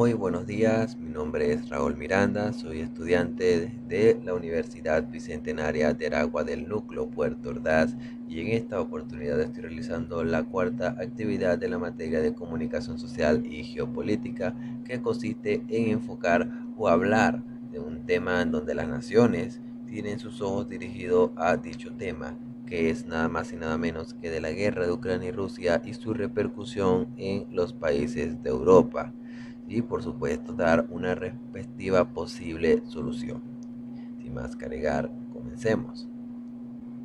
Muy buenos días, mi nombre es Raúl Miranda, soy estudiante de la Universidad Bicentenaria de Aragua del Núcleo Puerto Ordaz y en esta oportunidad estoy realizando la cuarta actividad de la materia de comunicación social y geopolítica, que consiste en enfocar o hablar de un tema en donde las naciones tienen sus ojos dirigidos a dicho tema, que es nada más y nada menos que de la guerra de Ucrania y Rusia y su repercusión en los países de Europa y por supuesto dar una respectiva posible solución. Sin más que agregar, comencemos.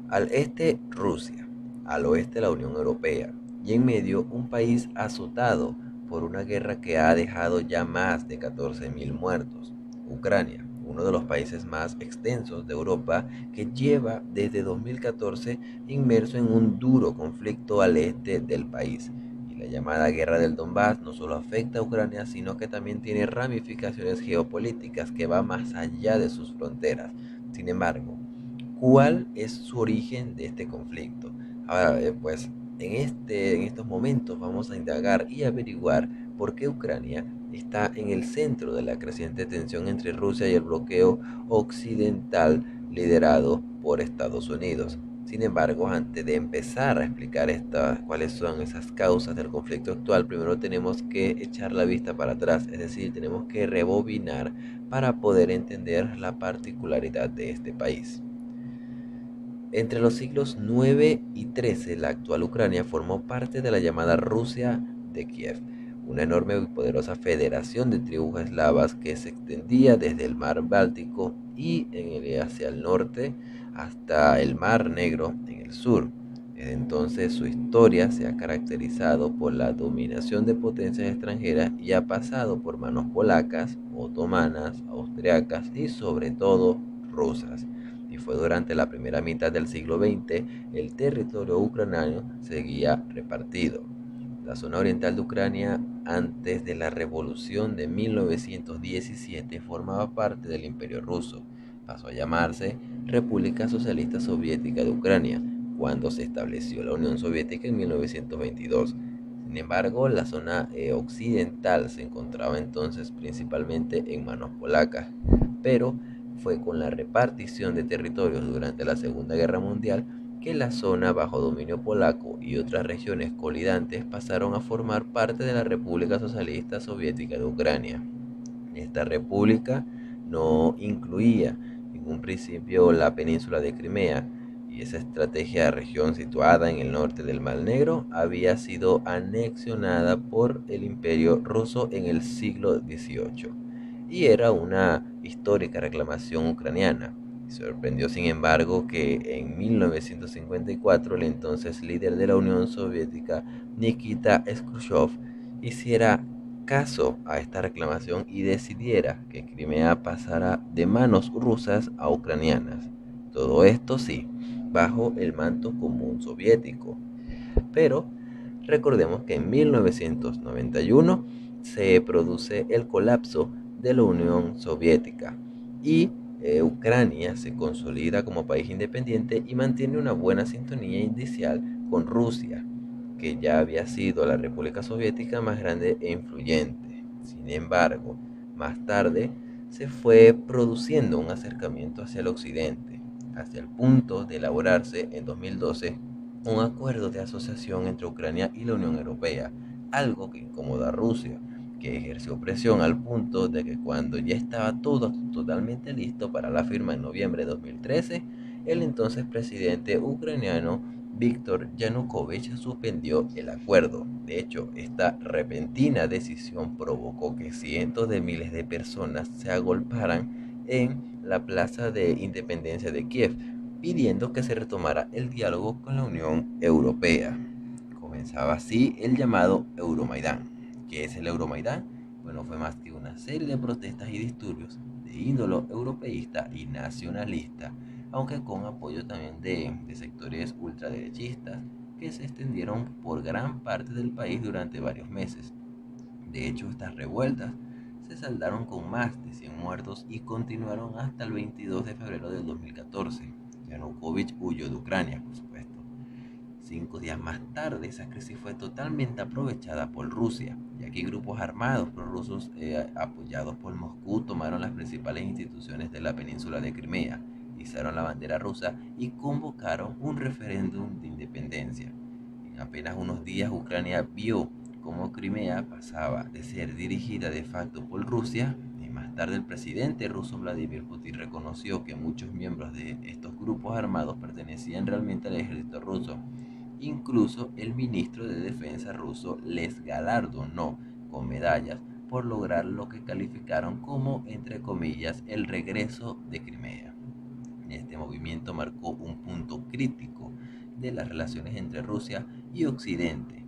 Al este, Rusia, al oeste la Unión Europea y en medio un país azotado por una guerra que ha dejado ya más de 14.000 muertos, Ucrania, uno de los países más extensos de Europa que lleva desde 2014 inmerso en un duro conflicto al este del país. Y la llamada guerra del Donbass no solo afecta a Ucrania, sino que también tiene ramificaciones geopolíticas que van más allá de sus fronteras. Sin embargo, ¿cuál es su origen de este conflicto? Ahora, pues en estos momentos vamos a indagar y averiguar por qué Ucrania está en el centro de la creciente tensión entre Rusia y el bloqueo occidental liderado por Estados Unidos. Sin embargo, antes de empezar a explicar cuáles son esas causas del conflicto actual, primero tenemos que echar la vista para atrás, es decir, tenemos que rebobinar para poder entender la particularidad de este país. Entre los siglos 9 y 13, la actual Ucrania formó parte de la llamada Rusia de Kiev, una enorme y poderosa federación de tribus eslavas que se extendía desde el mar Báltico y hacia el norte hasta el mar Negro en el sur. Desde entonces su historia se ha caracterizado por la dominación de potencias extranjeras y ha pasado por manos polacas, otomanas, austriacas y sobre todo rusas, y fue durante la primera mitad del siglo XX el territorio ucraniano seguía repartido. La zona oriental de Ucrania antes de la revolución de 1917 formaba parte del Imperio ruso. Pasó a llamarse República Socialista Soviética de Ucrania cuando se estableció la Unión Soviética en 1922. Sin embargo, la zona occidental se encontraba entonces principalmente en manos polacas, pero fue con la repartición de territorios durante la Segunda Guerra Mundial que la zona bajo dominio polaco y otras regiones colidantes pasaron a formar parte de la República Socialista Soviética de Ucrania. Esta república no incluía en un principio la península de Crimea, y esa estrategia región situada en el norte del Mar Negro había sido anexionada por el Imperio ruso en el siglo XVIII y era una histórica reclamación ucraniana. Sorprendió, sin embargo, que en 1954 el entonces líder de la Unión Soviética, Nikita Khrushchev, hiciera caso a esta reclamación y decidiera que Crimea pasara de manos rusas a ucranianas. Todo esto sí, bajo el manto común soviético. Pero recordemos que en 1991 se produce el colapso de la Unión Soviética y Ucrania se consolida como país independiente y mantiene una buena sintonía inicial con Rusia, que ya había sido la República Soviética más grande e influyente. Sin embargo, más tarde se fue produciendo un acercamiento hacia el occidente, hasta el punto de elaborarse en 2012 un acuerdo de asociación entre Ucrania y la Unión Europea, algo que incomoda a Rusia, que ejerció presión al punto de que cuando ya estaba todo totalmente listo para la firma en noviembre de 2013, el entonces presidente ucraniano Víctor Yanukovych suspendió el acuerdo. De hecho, esta repentina decisión provocó que cientos de miles de personas se agolparan en la Plaza de Independencia de Kiev, pidiendo que se retomara el diálogo con la Unión Europea. Comenzaba así el llamado Euromaidán. ¿Qué es el Euromaidán? Bueno, fue más que una serie de protestas y disturbios de índole europeísta y nacionalista, aunque con apoyo también de sectores ultraderechistas que se extendieron por gran parte del país durante varios meses. De hecho, estas revueltas se saldaron con más de 100 muertos y continuaron hasta el 22 de febrero del 2014. Yanukovych huyó de Ucrania, por supuesto. 5 días más tarde, esa crisis fue totalmente aprovechada por Rusia, ya que grupos armados prorrusos apoyados por Moscú tomaron las principales instituciones de la península de Crimea, izaron la bandera rusa y convocaron un referéndum de independencia. En apenas unos días, Ucrania vio cómo Crimea pasaba de ser dirigida de facto por Rusia, y más tarde el presidente ruso Vladimir Putin reconoció que muchos miembros de estos grupos armados pertenecían realmente al ejército ruso. Incluso el ministro de Defensa ruso les galardonó con medallas por lograr lo que calificaron como, entre comillas, el regreso de Crimea. Este movimiento marcó un punto crítico de las relaciones entre Rusia y Occidente.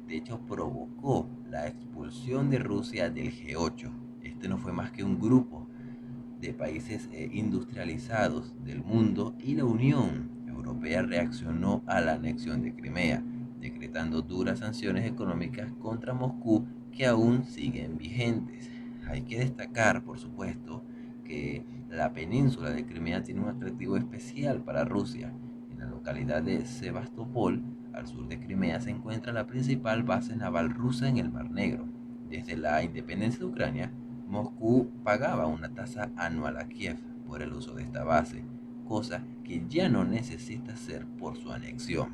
De hecho, provocó la expulsión de Rusia del G8. Este no fue más que un grupo de países industrializados del mundo, y la Unión Europea reaccionó a la anexión de Crimea, decretando duras sanciones económicas contra Moscú que aún siguen vigentes. Hay que destacar, por supuesto, que la península de Crimea tiene un atractivo especial para Rusia. En la localidad de Sebastopol, al sur de Crimea, se encuentra la principal base naval rusa en el Mar Negro. Desde la independencia de Ucrania, Moscú pagaba una tasa anual a Kiev por el uso de esta base, cosa que ya no necesita hacer por su anexión.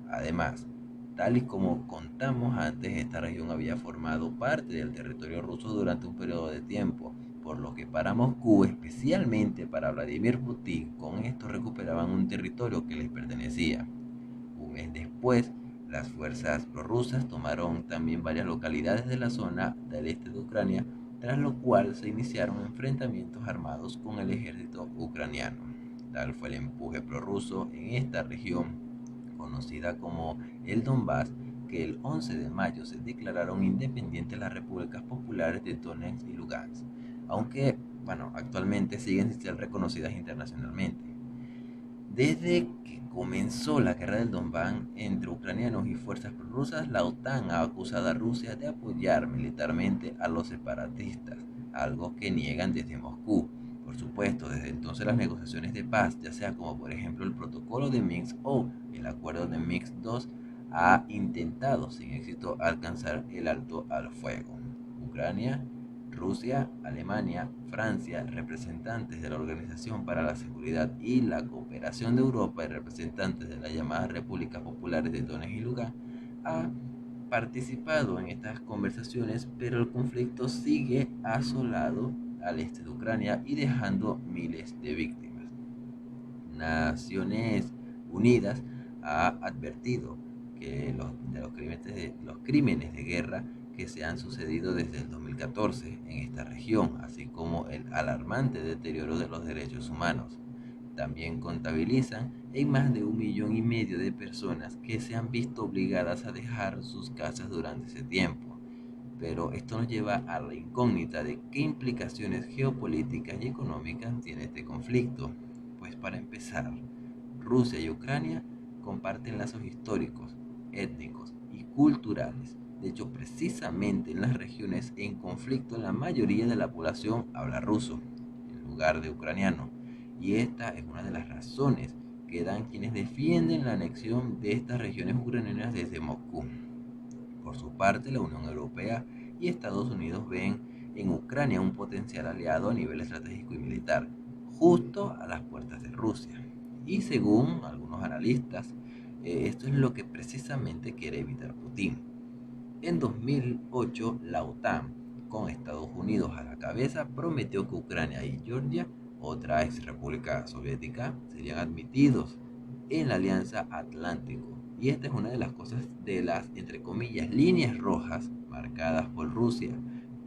Además, tal y como contamos antes, esta región había formado parte del territorio ruso durante un periodo de tiempo, por lo que para Moscú, especialmente para Vladimir Putin, con esto recuperaban un territorio que les pertenecía. Un mes después, las fuerzas prorrusas tomaron también varias localidades de la zona del este de Ucrania, tras lo cual se iniciaron enfrentamientos armados con el ejército ucraniano. Tal fue el empuje prorruso en esta región, conocida como el Donbass, que el 11 de mayo se declararon independientes las repúblicas populares de Donetsk y Lugansk, aunque, actualmente siguen sin ser reconocidas internacionalmente. Desde que comenzó la guerra del Donbass entre ucranianos y fuerzas prorrusas, la OTAN ha acusado a Rusia de apoyar militarmente a los separatistas, algo que niegan desde Moscú. Por supuesto, desde entonces las negociaciones de paz, ya sea como por ejemplo el protocolo de Minsk o el acuerdo de Minsk II, ha intentado sin éxito alcanzar el alto al fuego. Ucrania, Rusia, Alemania, Francia, representantes de la Organización para la Seguridad y la Cooperación de Europa y representantes de las llamadas Repúblicas Populares de Donetsk y Lugansk han participado en estas conversaciones, pero el conflicto sigue asolado al este de Ucrania y dejando miles de víctimas. Naciones Unidas ha advertido que los crímenes de guerra que se han sucedido desde el 2014 en esta región, así como el alarmante deterioro de los derechos humanos. También contabilizan en más de 1,5 millones de personas que se han visto obligadas a dejar sus casas durante ese tiempo. Pero esto nos lleva a la incógnita de qué implicaciones geopolíticas y económicas tiene este conflicto. Pues para empezar, Rusia y Ucrania comparten lazos históricos, étnicos y culturales. De hecho, precisamente en las regiones en conflicto la mayoría de la población habla ruso, en lugar de ucraniano. Y esta es una de las razones que dan quienes defienden la anexión de estas regiones ucranianas desde Moscú. Por su parte, la Unión Europea y Estados Unidos ven en Ucrania un potencial aliado a nivel estratégico y militar, justo a las puertas de Rusia. Y según algunos analistas, esto es lo que precisamente quiere evitar Putin. En 2008, la OTAN, con Estados Unidos a la cabeza, prometió que Ucrania y Georgia, otra ex república soviética, serían admitidos en la Alianza Atlántico. Y esta es una de las cosas, de las, entre comillas, líneas rojas marcadas por Rusia.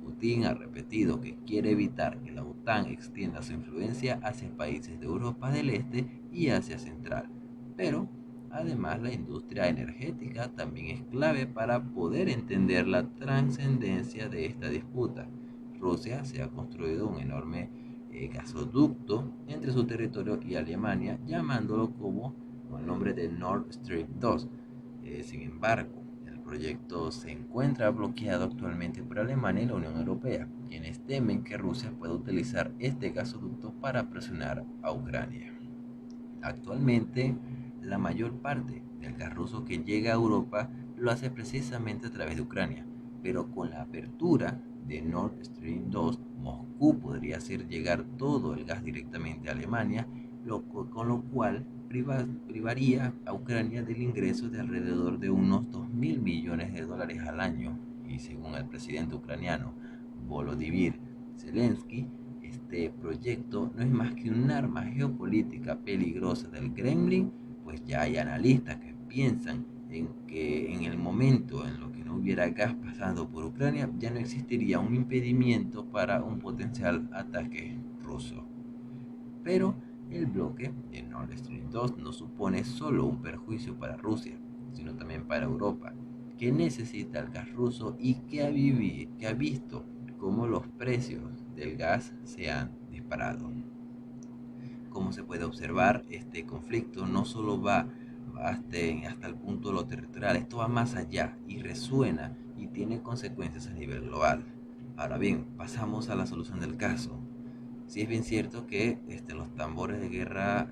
Putin ha repetido que quiere evitar que la OTAN extienda su influencia hacia países de Europa del Este y Asia Central. Pero además, la industria energética también es clave para poder entender la trascendencia de esta disputa. Rusia se ha construido un enorme gasoducto entre su territorio y Alemania, llamándolo con el nombre de Nord Stream 2. Sin embargo, el proyecto se encuentra bloqueado actualmente por Alemania y la Unión Europea, quienes temen que Rusia pueda utilizar este gasoducto para presionar a Ucrania. Actualmente, la mayor parte del gas ruso que llega a Europa lo hace precisamente a través de Ucrania, pero con la apertura de Nord Stream 2, Moscú podría hacer llegar todo el gas directamente a Alemania, con lo cual privaría a Ucrania del ingreso de alrededor de unos 2.000 millones de dólares al año. Y según el presidente ucraniano Volodymyr Zelensky, este proyecto no es más que un arma geopolítica peligrosa del Kremlin, pues ya hay analistas que piensan en que en el momento en lo que no hubiera gas pasando por Ucrania, ya no existiría un impedimento para un potencial ataque ruso. Pero el bloque de Nord Stream 2 no supone solo un perjuicio para Rusia, sino también para Europa, que necesita el gas ruso y que ha visto cómo los precios del gas se han disparado. Como se puede observar, este conflicto no solo va hasta el punto de lo territorial, esto va más allá y resuena y tiene consecuencias a nivel global. Ahora bien, pasamos a la solución del caso. Sí es bien cierto que los tambores de guerra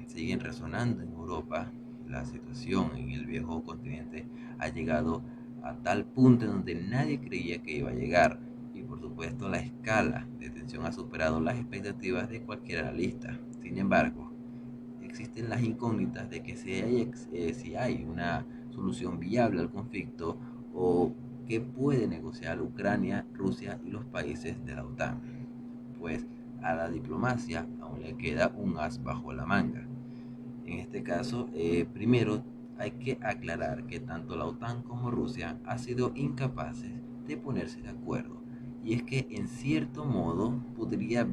siguen resonando en Europa. La situación en el viejo continente ha llegado a tal punto en donde nadie creía que iba a llegar. Y por supuesto la escala de tensión ha superado las expectativas de cualquier analista. Sin embargo, existen las incógnitas de que si hay una solución viable al conflicto o que puede negociar Ucrania, Rusia y los países de la OTAN. Pues a la diplomacia aún le queda un as bajo la manga. En este caso, primero hay que aclarar que tanto la OTAN como Rusia han sido incapaces de ponerse de acuerdo. Y es que en cierto modo podría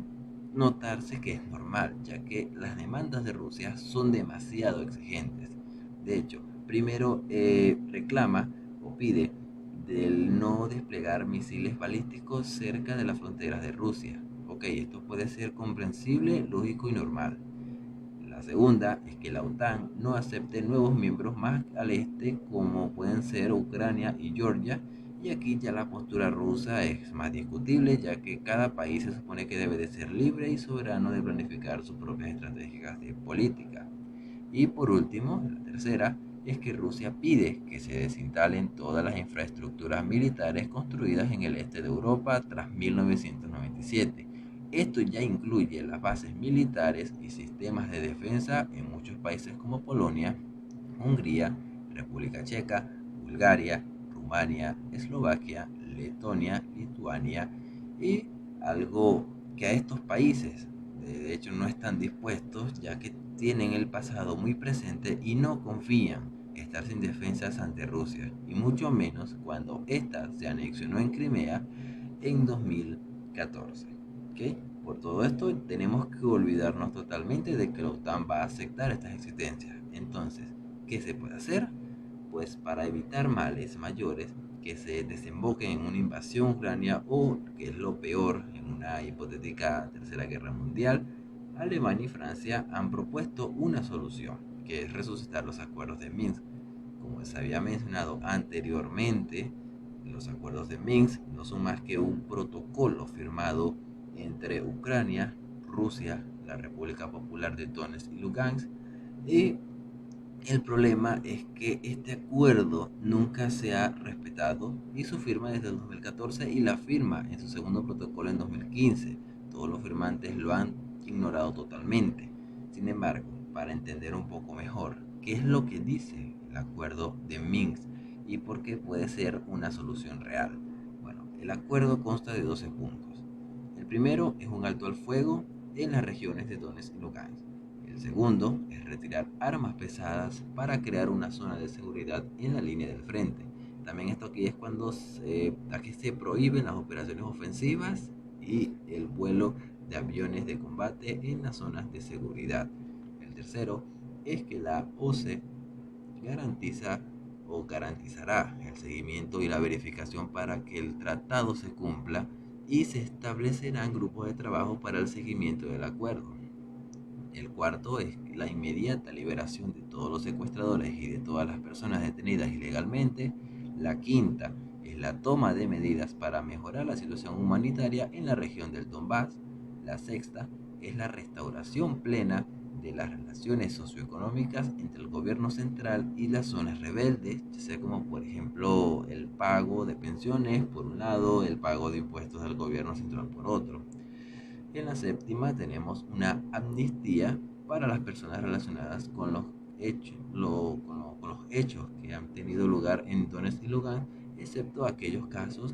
notarse que es normal, ya que las demandas de Rusia son demasiado exigentes. De hecho, primero reclama o pide del no desplegar misiles balísticos cerca de las fronteras de Rusia. Ok, esto puede ser comprensible, lógico y normal. La segunda es que la OTAN no acepte nuevos miembros más al este como pueden ser Ucrania y Georgia, y aquí ya la postura rusa es más discutible, ya que cada país se supone que debe de ser libre y soberano de planificar sus propias estrategias de política. Y por último, la tercera, es que Rusia pide que se desinstalen todas las infraestructuras militares construidas en el este de Europa tras 1997. Esto ya incluye las bases militares y sistemas de defensa en muchos países como Polonia, Hungría, República Checa, Bulgaria, Rumania, Eslovaquia, Letonia, Lituania y algo que a estos países de hecho no están dispuestos ya que tienen el pasado muy presente y no confían estar sin defensas ante Rusia y mucho menos cuando ésta se anexionó en Crimea en 2014. ¿Okay? Por todo esto tenemos que olvidarnos totalmente de que la OTAN va a aceptar estas existencias. Entonces, ¿qué se puede hacer? Pues para evitar males mayores que se desemboquen en una invasión ucrania o, que es lo peor, en una hipotética tercera guerra mundial, Alemania y Francia han propuesto una solución, que es resucitar los acuerdos de Minsk. Como se había mencionado anteriormente, los acuerdos de Minsk no son más que un protocolo firmado entre Ucrania, Rusia, la República Popular de Donetsk y Lugansk, y el problema es que este acuerdo nunca se ha respetado y su firma desde el 2014 y la firma en su segundo protocolo en 2015. Todos los firmantes lo han ignorado totalmente. Sin embargo, para entender un poco mejor qué es lo que dice el acuerdo de Minsk y por qué puede ser una solución real. Bueno, el acuerdo consta de 12 puntos. El primero es un alto al fuego en las regiones de Donetsk y Lugansk. El segundo es retirar armas pesadas para crear una zona de seguridad en la línea del frente. También esto aquí es cuando aquí se prohíben las operaciones ofensivas y el vuelo de aviones de combate en las zonas de seguridad. El tercero es que la OCE garantiza o garantizará el seguimiento y la verificación para que el tratado se cumpla y se establecerán grupos de trabajo para el seguimiento del acuerdo. El cuarto es la inmediata liberación de todos los secuestradores y de todas las personas detenidas ilegalmente. La quinta es la toma de medidas para mejorar la situación humanitaria en la región del Donbass. La sexta es la restauración plena de las relaciones socioeconómicas entre el gobierno central y las zonas rebeldes, ya sea como por ejemplo el pago de pensiones por un lado, el pago de impuestos del gobierno central por otro. En la séptima tenemos una amnistía para las personas relacionadas con los hechos, con los hechos que han tenido lugar en Donetsk y Lugansk, excepto aquellos casos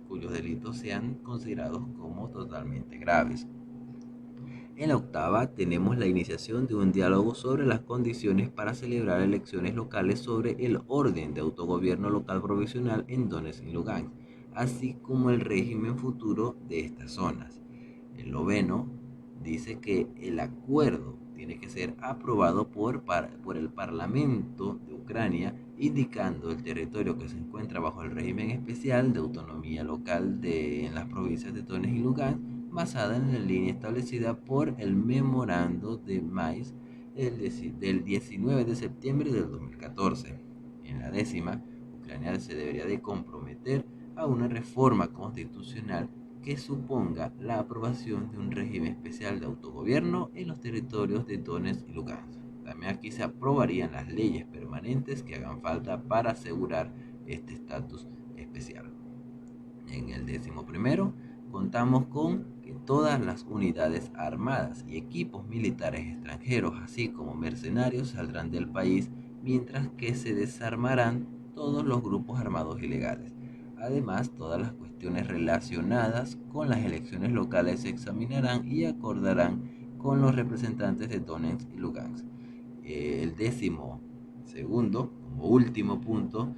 cuyos delitos sean considerados como totalmente graves. En la octava tenemos la iniciación de un diálogo sobre las condiciones para celebrar elecciones locales sobre el orden de autogobierno local provisional en Donetsk y Lugansk, así como el régimen futuro de estas zonas. El noveno dice que el acuerdo tiene que ser aprobado por el Parlamento de Ucrania, indicando el territorio que se encuentra bajo el régimen especial de autonomía local en las provincias de Donetsk y Lugansk, basada en la línea establecida por el Memorando de Minsk del 19 de septiembre del 2014. En la décima, Ucrania se debería de comprometer a una reforma constitucional que suponga la aprobación de un régimen especial de autogobierno en los territorios de Donetsk y Lugansk. También aquí se aprobarían las leyes permanentes que hagan falta para asegurar este estatus especial. En el 11º contamos con que todas las unidades armadas y equipos militares extranjeros, así como mercenarios, saldrán del país, mientras que se desarmarán todos los grupos armados ilegales. Además, todas las cuestiones relacionadas con las elecciones locales se examinarán y acordarán con los representantes de Donetsk y Lugansk. El 12º, como último punto,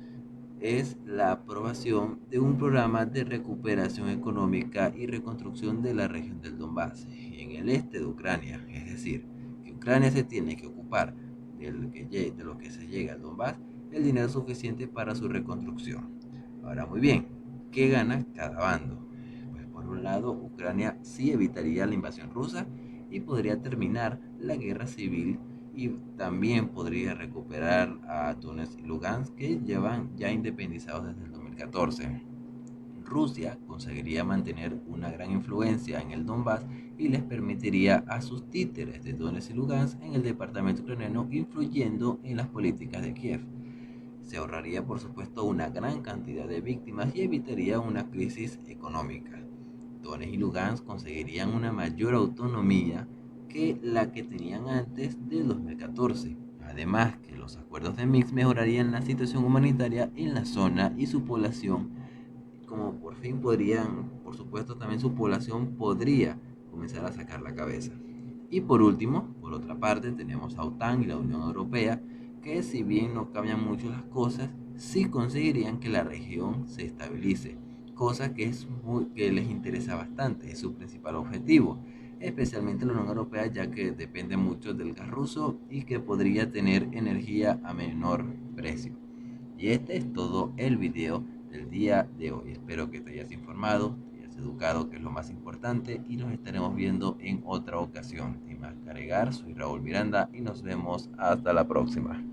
es la aprobación de un programa de recuperación económica y reconstrucción de la región del Donbass en el este de Ucrania. Es decir, que Ucrania se tiene que ocupar de lo que se llega al Donbass, el dinero suficiente para su reconstrucción. Ahora, muy bien, ¿qué gana cada bando? Pues por un lado, Ucrania sí evitaría la invasión rusa y podría terminar la guerra civil, y también podría recuperar a Donetsk y Lugansk, que llevan ya independizados desde el 2014. Rusia conseguiría mantener una gran influencia en el Donbass y les permitiría a sus títeres de Donetsk y Lugansk en el departamento ucraniano influyendo en las políticas de Kiev. Se ahorraría, por supuesto, una gran cantidad de víctimas y evitaría una crisis económica. Donetsk y Lugansk conseguirían una mayor autonomía que la que tenían antes del 2014. Además, que los acuerdos de Minsk mejorarían la situación humanitaria en la zona y su población, como por fin podrían, por supuesto, también su población podría comenzar a sacar la cabeza. Y por último, por otra parte, tenemos a OTAN y la Unión Europea, que si bien no cambian mucho las cosas, sí conseguirían que la región se estabilice, cosa que les interesa bastante, es su principal objetivo, especialmente la Unión Europea, ya que depende mucho del gas ruso y que podría tener energía a menor precio. Y este es todo el video del día de hoy. Espero que te hayas informado, te hayas educado, que es lo más importante, y nos estaremos viendo en otra ocasión. Sin más que agregar, soy Raúl Miranda y nos vemos hasta la próxima.